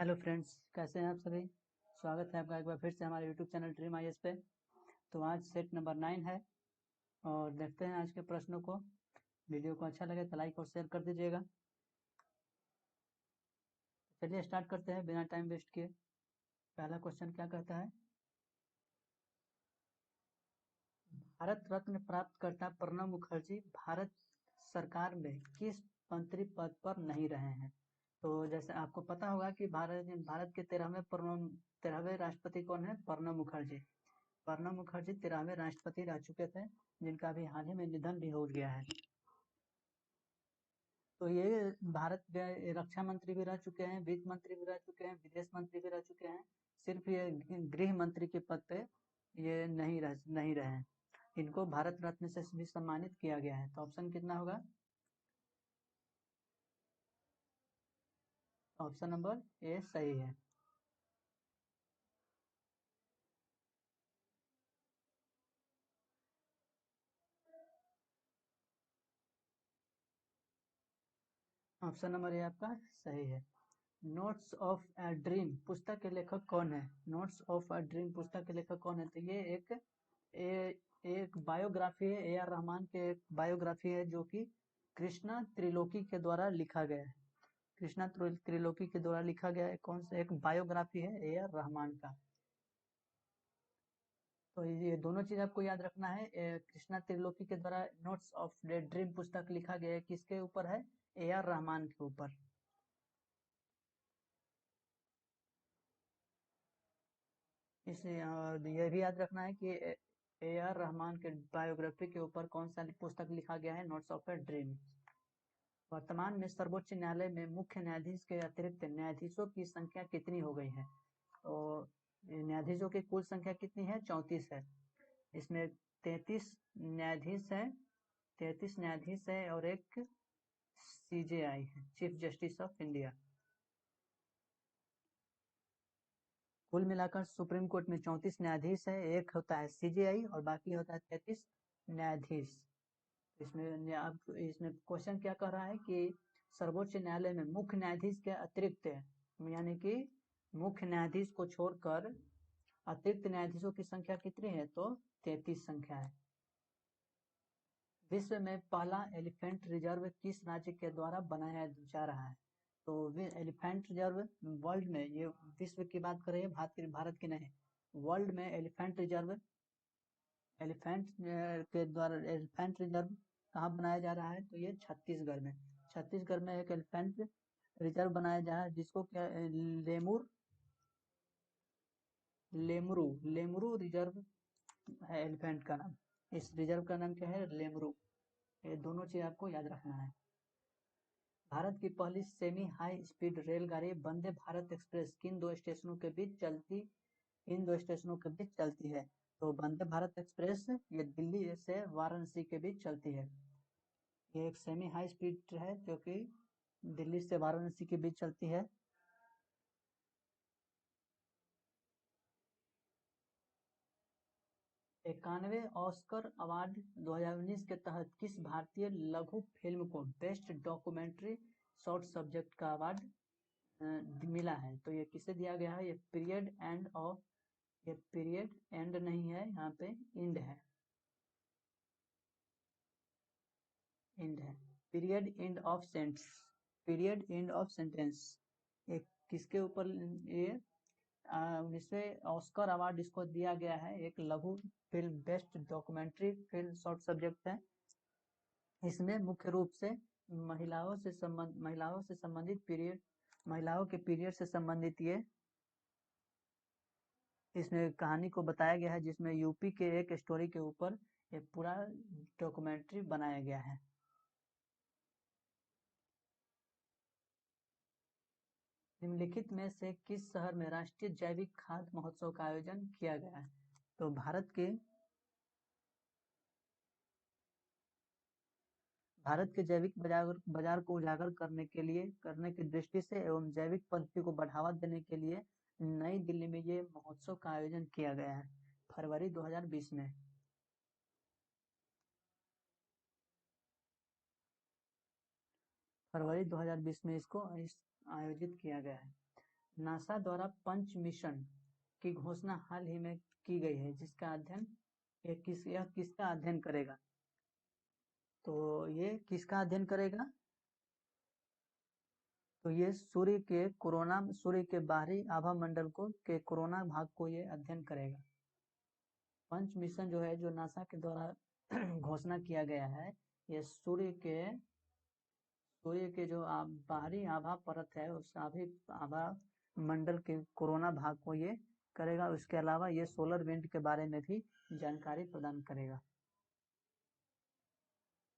Hello friends, कैसे हैं आप सभी। स्वागत है आपका एक बार फिर से हमारे यूट्यूब चैनल ड्रीम आईएएस पे। तो आज सेट नंबर 9 है और देखते हैं आज के प्रश्नों को। वीडियो को अच्छा लगे तो लाइक और शेयर कर दीजिएगा। चलिए स्टार्ट करते हैं बिना टाइम वेस्ट किए। पहला क्वेश्चन क्या कहता है, भारत रत्न प्राप्तकर्ता प्रणब मुखर्जी भारत सरकार में किस मंत्री पद पर नहीं रहे हैं। तो जैसे आपको पता होगा कि भारत के 13वें राष्ट्रपति कौन है, प्रणब मुखर्जी। प्रणब मुखर्जी 13वें राष्ट्रपति रह चुके थे, जिनका अभी हाल ही में निधन भी हो गया है। तो ये भारत के रक्षा मंत्री भी रह चुके हैं, वित्त मंत्री भी रह चुके हैं, विदेश मंत्री भी रह चुके हैं। सिर्फ ये गृह मंत्री के पद पे ये नहीं रहे हैं। इनको भारत रत्न से भी सम्मानित किया गया है। तो ऑप्शन कितना होगा, ऑप्शन नंबर ए सही है। ऑप्शन नंबर ए आपका सही है। नोट्स ऑफ अ ड्रीम पुस्तक के लेखक कौन है। नोट्स ऑफ अ ड्रीम पुस्तक के लेखक कौन है, तो ये एक बायोग्राफी है, ए आर रहमान के एक बायोग्राफी है, जो कि कृष्णा त्रिलोकी के द्वारा लिखा गया है। कृष्णा त्रिलोकी के द्वारा लिखा गया है। कौन सा एक बायोग्राफी है ए आर रहमान का। तो ये दोनों चीज आपको याद रखना है। कृष्णा त्रिलोकी के द्वारा नोट्स ऑफ द ड्रीम पुस्तक लिखा गया है, किसके ऊपर है, ए आर रहमान के ऊपर। इसलिए और ये भी याद रखना है कि ए आर रहमान के बायोग्राफी के ऊपर कौन सा पुस्तक लिखा गया है, नोट्स ऑफ ए ड्रीम। वर्तमान में सर्वोच्च न्यायालय में मुख्य न्यायाधीश के अतिरिक्त न्यायाधीशों की संख्या कितनी हो गई है। तो न्यायाधीशों की कुल संख्या कितनी है, 34 है। इसमें 33 न्यायाधीश है, 33 न्यायाधीश है और एक सीजेआई है, चीफ जस्टिस ऑफ इंडिया। कुल मिलाकर सुप्रीम कोर्ट में 34 न्यायाधीश है, एक होता है सीजेआई और बाकी होता है 33 न्यायाधीश। इसमें क्वेश्चन क्या कह रहा है कि सर्वोच्च न्यायालय में मुख्य न्यायाधीश के अतिरिक्त, यानी कि मुख्य न्यायाधीश को छोड़कर अतिरिक्त न्यायाधीशों की संख्या कितनी है, तो 33 संख्या है। विश्व में पहला एलिफेंट रिजर्व किस राज्य के द्वारा बनाया जा रहा है। तो एलिफेंट रिजर्व वर्ल्ड में, ये विश्व की बात कर रहे हैं, भारत की नहीं। वर्ल्ड में एलिफेंट के द्वारा एलिफेंट रिजर्व कहाँ बनाया जा रहा है, तो ये छत्तीसगढ़ में। छत्तीसगढ़ में एक एलिफेंट रिजर्व बनाया जा रहा है, जिसको क्या लेमुर लेमरू लेमरू रिजर्व है एलिफेंट का नाम। इस रिजर्व का नाम क्या है, लेमरू। ये दोनों चीज आपको याद रखना है। भारत की पहली सेमी हाई स्पीड रेलगाड़ी वंदे भारत एक्सप्रेस इन दो स्टेशनों के बीच चलती है। तो वंदे भारत एक्सप्रेस ये दिल्ली से वाराणसी के बीच चलती है। ये एक सेमी हाई स्पीड है जो कि दिल्ली से वाराणसी के बीच चलती है। 91वें ऑस्कर अवार्ड 2019 के तहत किस भारतीय लघु फिल्म को बेस्ट डॉक्यूमेंट्री शॉर्ट सब्जेक्ट का अवार्ड मिला है। तो ये किसे दिया गया है, ये पीरियड एंड नहीं है, यहाँ पे इंड है, इंड है। Period end of sentence. ये किसके ऊपर, ये 19वें ऑस्कर अवार्ड इसको दिया गया है, एक लघु film best documentary film short subject है। इसमें मुख्य रूप से महिलाओं के पीरियड से संबंधित ये इसमें कहानी को बताया गया है, जिसमें यूपी के एक स्टोरी के ऊपर ये पूरा डॉक्यूमेंट्री बनाया गया है। निम्नलिखित में से किस शहर में राष्ट्रीय जैविक खाद्य महोत्सव का आयोजन किया गया है। तो भारत के जैविक बाजार को उजागर करने की दृष्टि से एवं जैविक पद्धति को बढ़ावा देने के लिए नई दिल्ली में ये महोत्सव का आयोजन किया गया है, फरवरी 2020 में। फरवरी 2020 में इसको आयोजित किया गया है। नासा द्वारा पंच मिशन की घोषणा हाल ही में की गई है, जिसका अध्ययन यह किसका अध्ययन करेगा? तो ये किसका अध्ययन करेगा? तो ये सूर्य के बाहरी आभा मंडल के कोरोना भाग को ये अध्ययन करेगा। पंच मिशन जो है, जो नासा के द्वारा घोषणा किया गया है, ये सूर्य के जो बाहरी आभा परत है, उस आभा मंडल के कोरोना भाग को ये करेगा। उसके अलावा ये सोलर विंड के बारे में भी जानकारी प्रदान करेगा।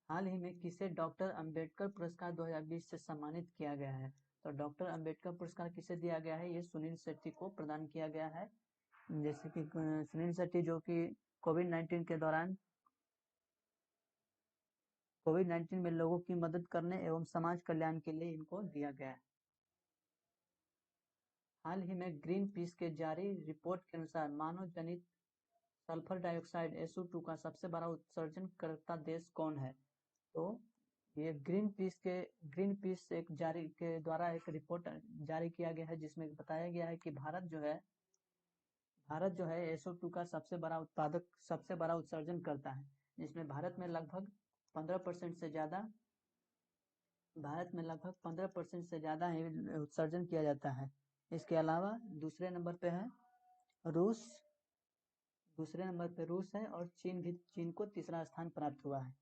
हाल ही में किसे डॉक्टर अंबेडकर पुरस्कार 2020 से सम्मानित किया गया है? तो डॉक्टर अंबेडकर पुरस्कार किसे दिया गया है? ये सुनील शेट्टी को प्रदान किया गया है। जैसे कि सुनील शेट्टी जो कि कोविड-19 के दौरान कोविड-19 में लोगों की मदद करने एवं समाज कल्याण के लिए इनको दिया गया है। हाल ही में ग्रीन पीस के जारी रिपोर्ट के अनुसार मानव जनित सल्फर डाइऑक्साइड SO2 का सबसे बड़ा उत्सर्जन करता देश कौन है? तो ये ग्रीन पीस एक के द्वारा एक रिपोर्ट जारी किया गया है, जिसमें बताया गया है कि भारत जो है SO2 का सबसे बड़ा उत्सर्जन करता है, जिसमें भारत में लगभग 15% से ज़्यादा ही उत्सर्जन किया जाता है। इसके अलावा दूसरे नंबर पे रूस है और चीन को तीसरा स्थान प्राप्त हुआ है।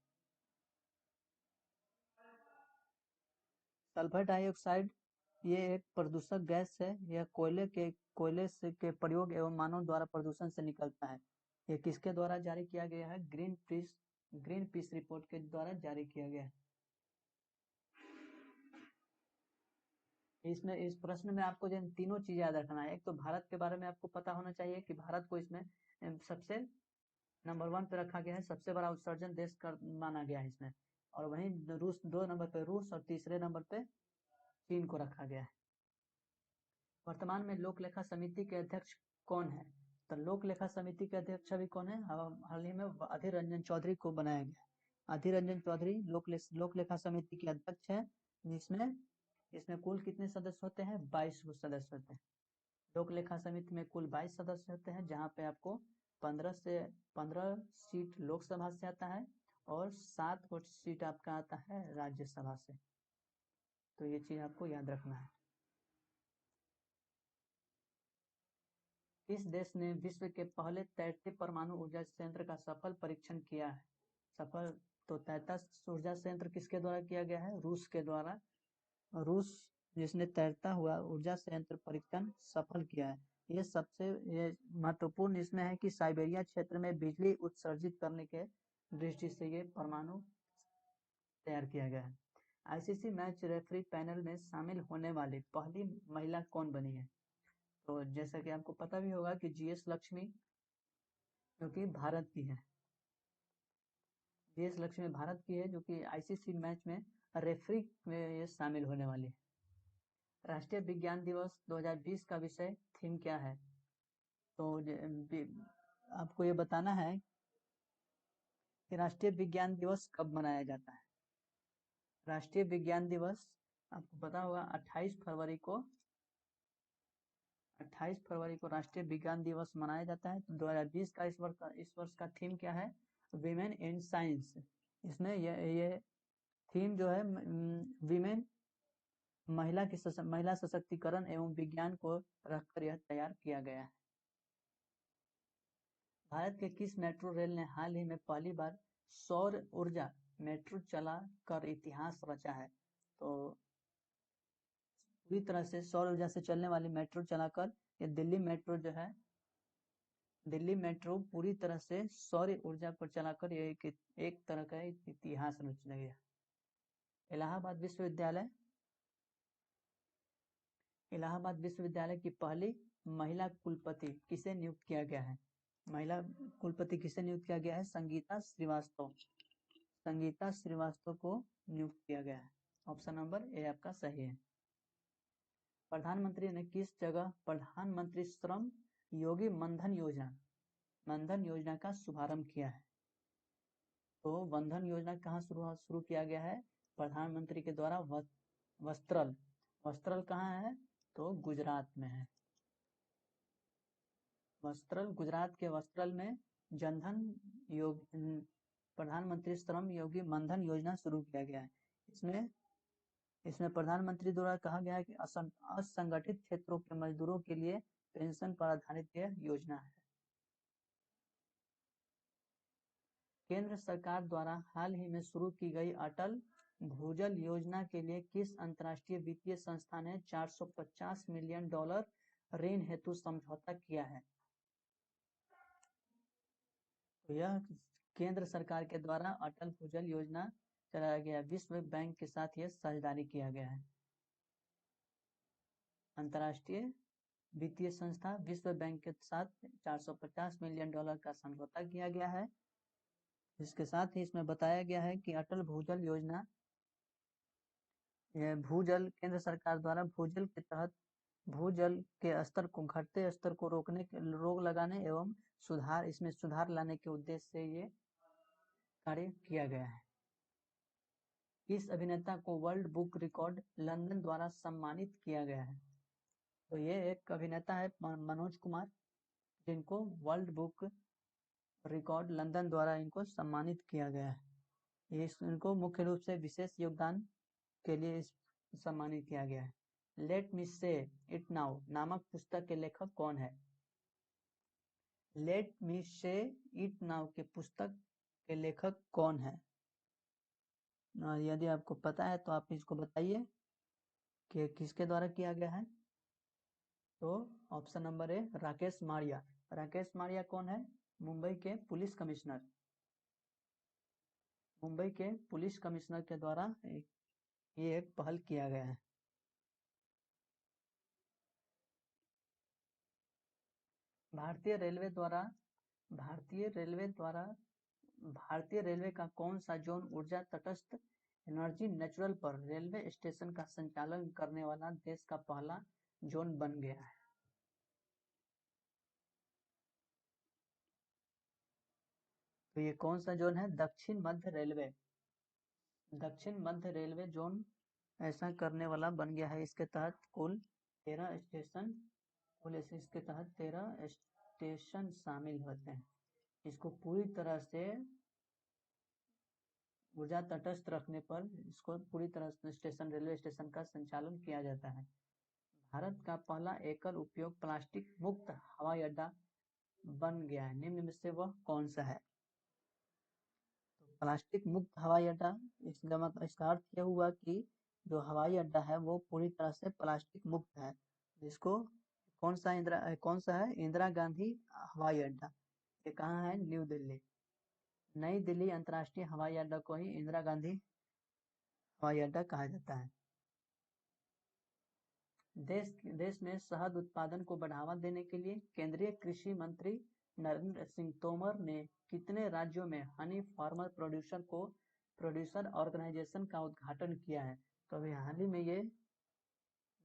सल्फर डाइऑक्साइड ये एक प्रदूषक गैस है। यह कोयले के प्रयोग एवं मानव द्वारा प्रदूषण से निकलता है। ये किसके द्वारा जारी किया गया है? ग्रीन पीस रिपोर्ट के द्वारा जारी किया गया है। इसमें इस प्रश्न में आपको जो तीनों चीज याद रखना है। एक तो भारत के बारे में आपको पता होना चाहिए कि भारत को इसमें सबसे नंबर 1 पे रखा गया है, सबसे बड़ा उत्सर्जन देश माना गया है इसमें। और वहीं रूस 2 नंबर पे रूस और तीसरे नंबर पे चीन को रखा गया है। वर्तमान में लोक लेखा समिति के अध्यक्ष कौन है? तो लोक लेखा समिति के अध्यक्ष अभी कौन है? हाल ही में अधीर रंजन चौधरी को बनाया गया। अधीर रंजन चौधरी लोक लेखा समिति के अध्यक्ष है, जिसमें इसमें कुल कितने सदस्य होते हैं? 22 सदस्य होते हैं। लोक लेखा समिति में कुल 22 सदस्य होते हैं, जहाँ पे आपको 15 सीट लोकसभा से आता है और 7 सीट आपका आता है राज्यसभा से। तो ये चीज आपको याद रखना है। किस देश ने विश्व के पहले तैरते परमाणु ऊर्जा संयंत्र का सफल परीक्षण किया है? तो तैरता ऊर्जा संयंत्र किसके द्वारा किया गया है? रूस के द्वारा। रूस जिसने तैरता हुआ ऊर्जा संयंत्र परीक्षण सफल किया है। ये महत्वपूर्ण इसमें है कि साइबेरिया क्षेत्र में बिजली उत्सर्जित करने के दृष्टि से ये परमाणु तैयार किया गया है। ICC मैच रेफरी पैनल में शामिल होने वाली पहली महिला कौन बनी है? तो जैसा कि आपको पता भी होगा कि GS लक्ष्मी जो कि भारत की है। GS लक्ष्मी भारत की है, जो कि ICC मैच में रेफरी में ये शामिल होने वाली है। राष्ट्रीय विज्ञान दिवस 2020 का विषय थीम क्या है? तो आपको ये बताना है कि राष्ट्रीय विज्ञान दिवस कब मनाया जाता है। राष्ट्रीय विज्ञान दिवस आपको पता होगा 28 फरवरी को राष्ट्रीय विज्ञान दिवस मनाया जाता है। तो 2020 का इस वर्ष का थीम क्या है? Women in science. इसमें ये थीम जो है विमेन महिला सशक्तिकरण एवं विज्ञान को रखकर यह तैयार किया गया है। भारत के किस मेट्रो रेल ने हाल ही में पहली बार सौर ऊर्जा मेट्रो चला कर इतिहास रचा है? तो पूरी तरह से सौर ऊर्जा से चलने वाली मेट्रो चलाकर ये दिल्ली मेट्रो पूरी तरह से सौर ऊर्जा पर चलाकर ये एक तरह का इतिहास रच गया। इलाहाबाद विश्वविद्यालय की पहली महिला कुलपति किसे नियुक्त किया गया है? महिला कुलपति किसे नियुक्त किया गया है? संगीता श्रीवास्तव को नियुक्त किया गया है। ऑप्शन नंबर ए आपका सही है। प्रधानमंत्री ने किस जगह प्रधानमंत्री श्रम योगी मनधन योजना का शुभारंभ किया है? तो मनधन योजना कहाँ शुरू किया गया है? प्रधानमंत्री के द्वारा वस्त्रल कहाँ है? तो गुजरात में है। वस्त्रल, गुजरात के वस्त्रल में जनधन योग प्रधानमंत्री श्रम योगी मनधन योजना शुरू किया गया है। इसमें प्रधानमंत्री द्वारा कहा गया है कि असंगठित क्षेत्रों के मजदूरों के लिए पेंशन पर आधारित यह योजना है। केंद्र सरकार द्वारा हाल ही में शुरू की गई अटल भूजल योजना के लिए किस अंतर्राष्ट्रीय वित्तीय संस्था ने $450 मिलियन ऋण हेतु समझौता किया है? तो यह केंद्र सरकार के द्वारा अटल भूजल योजना चलाया गया। विश्व बैंक के साथ यह साझेदारी किया गया है। अंतर्राष्ट्रीय वित्तीय संस्था विश्व बैंक के साथ $450 मिलियन का समझौता किया गया है। इसके साथ ही इसमें बताया गया है कि अटल भूजल योजना, भूजल केंद्र सरकार द्वारा भूजल के तहत भूजल के स्तर को घटते स्तर को रोक लगाने एवं इसमें सुधार लाने के उद्देश्य से ये कार्य किया गया है। इस अभिनेता को वर्ल्ड बुक रिकॉर्ड लंदन द्वारा सम्मानित किया गया है। तो ये एक अभिनेता है मनोज कुमार, जिनको वर्ल्ड बुक रिकॉर्ड लंदन द्वारा इनको सम्मानित किया गया है। इनको मुख्य रूप से विशेष योगदान के लिए सम्मानित किया गया है। लेट मी से इट नाउ नामक पुस्तक के लेखक कौन है? लेट मी से इट नाउ के पुस्तक के लेखक कौन है? यदि आपको पता है तो आप इसको बताइए कि किसके द्वारा किया गया है। तो option number A Rakesh Maria. Rakesh Maria कौन है? मुंबई के पुलिस कमिश्नर। मुंबई के पुलिस कमिश्नर के द्वारा ये एक पहल किया गया है। भारतीय रेलवे का कौन सा जोन ऊर्जा तटस्थ एनर्जी नेचुरल पर रेलवे स्टेशन का संचालन करने वाला देश का पहला जोन बन गया है? तो ये कौन सा जोन है? दक्षिण मध्य रेलवे। दक्षिण मध्य रेलवे जोन ऐसा करने वाला बन गया है। इसके तहत कुल 13 स्टेशन शामिल होते हैं। इसको पूरी तरह से ऊर्जा तटस्थ रखने पर इसको पूरी तरह से रेलवे स्टेशन का संचालन किया जाता है। भारत का पहला एकल उपयोग प्लास्टिक मुक्त हवाई अड्डा बन गया है। निम्न में से वह कौन सा है? तो प्लास्टिक मुक्त हवाई अड्डा, इसका अर्थ यह हुआ कि जो हवाई अड्डा है वो पूरी तरह से प्लास्टिक मुक्त है। जिसको कौन सा है? इंदिरा गांधी हवाई अड्डा। ये कहाँ है? न्यू दिल्ली। नई दिल्ली अंतर्राष्ट्रीय हवाई अड्डा को ही इंदिरा गांधी हवाई अड्डा कहा जाता है। देश में शहद उत्पादन को बढ़ावा देने के लिए केंद्रीय कृषि मंत्री नरेंद्र सिंह तोमर ने कितने राज्यों में हनी फार्मर प्रोड्यूसर ऑर्गेनाइजेशन का उद्घाटन किया है? तो अभी हाल ही में ये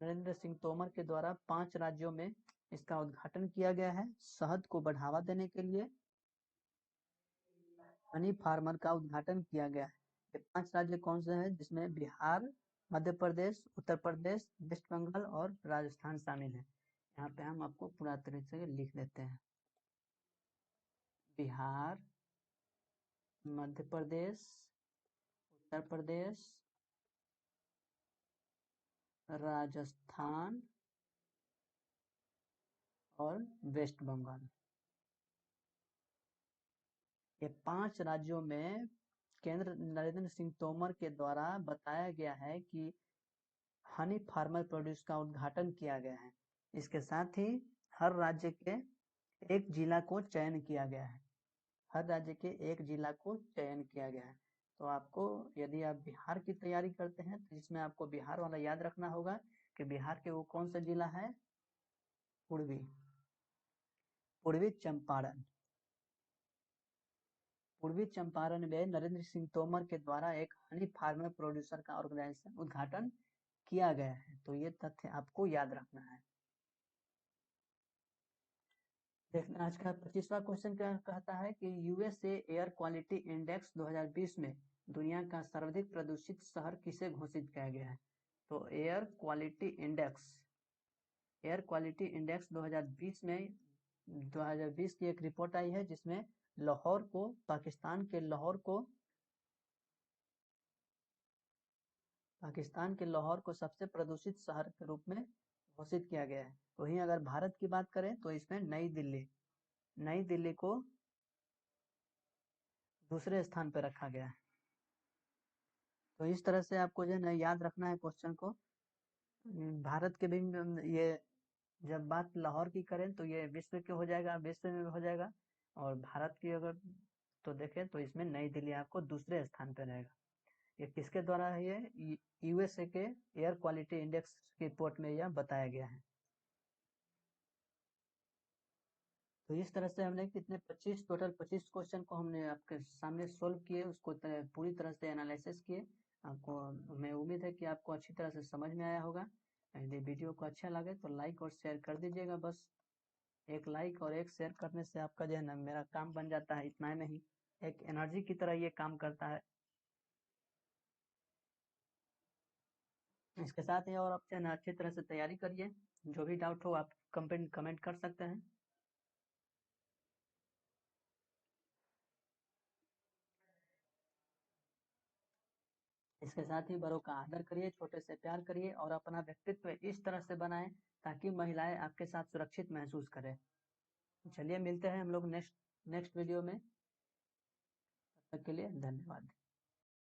नरेंद्र सिंह तोमर के द्वारा 5 राज्यों में इसका उद्घाटन किया गया है। शहद को बढ़ावा देने के लिए हनी फार्मर का उद्घाटन किया गया है। ये 5 राज्य कौन से हैं? जिसमें बिहार, मध्य प्रदेश, उत्तर प्रदेश, वेस्ट बंगाल और राजस्थान शामिल है। यहाँ पे हम आपको पूरा तरीके से लिख देते हैं। बिहार, मध्य प्रदेश, उत्तर प्रदेश, राजस्थान और वेस्ट बंगाल। ये 5 राज्यों में केंद्र नरेंद्र सिंह तोमर के द्वारा बताया गया है कि हनी फार्मर प्रोड्यूस का उद्घाटन किया गया है। इसके साथ ही हर राज्य के एक जिला को चयन किया गया है। हर राज्य के एक जिला को चयन किया गया है। तो आपको, यदि आप बिहार की तैयारी करते हैं तो इसमें आपको बिहार वाला याद रखना होगा कि बिहार के वो कौन सा जिला है? पूर्वी चंपारण। पूर्वी चंपारण में नरेंद्र सिंह तोमर के द्वारा एक हनी फार्मर प्रोड्यूसर का ऑर्गेनाइजेशन उद्घाटन किया गया है। तो ये तथ्य आपको याद रखना है। देखना आज का 25वां क्वेश्चन क्या कहता है कि यूएसए एयर क्वालिटी इंडेक्स 2020 में दुनिया का सर्वाधिक प्रदूषित शहर किसे घोषित किया गया है? तो air quality index air quality index 2020 की एक रिपोर्ट आई है जिसमें लाहौर को, पाकिस्तान के लाहौर को सबसे प्रदूषित शहर के रूप में घोषित किया गया है। वहीं अगर भारत की बात करें तो इसमें नई दिल्ली को दूसरे स्थान पर रखा गया है। तो इस तरह से आपको जो है ना याद रखना है क्वेश्चन को। भारत के भी ये जब बात लाहौर की करें तो ये विश्व में हो जाएगा। और भारत की अगर तो देखें तो इसमें नई दिल्ली आपको दूसरे स्थान पर रहेगा। ये किसके द्वारा है? ये यूएसए के एयर क्वालिटी इंडेक्स की रिपोर्ट में यह बताया गया है। तो इस तरह से हमने कितने 25 क्वेश्चन को हमने आपके सामने सोल्व किए, उसको पूरी तरह से एनालिसिस किए। आपको मैं उम्मीद है कि आपको अच्छी तरह से समझ में आया होगा। यदि वीडियो को अच्छा लगे तो लाइक और शेयर कर दीजिएगा। बस एक लाइक और एक शेयर करने से आपका जो है ना मेरा काम बन जाता है, इतना ही नहीं, एक एनर्जी की तरह ये काम करता है। इसके साथ ही और आप जो है ना अच्छी तरह से तैयारी करिए। जो भी डाउट हो आप कमेंट कर सकते हैं। इसके साथ ही बड़ों का आदर करिए, छोटे से प्यार करिए और अपना व्यक्तित्व इस तरह से बनाएं ताकि महिलाएं आपके साथ सुरक्षित महसूस करें। चलिए मिलते हैं हम लोग नेक्स्ट वीडियो में। तब तक के लिए धन्यवाद।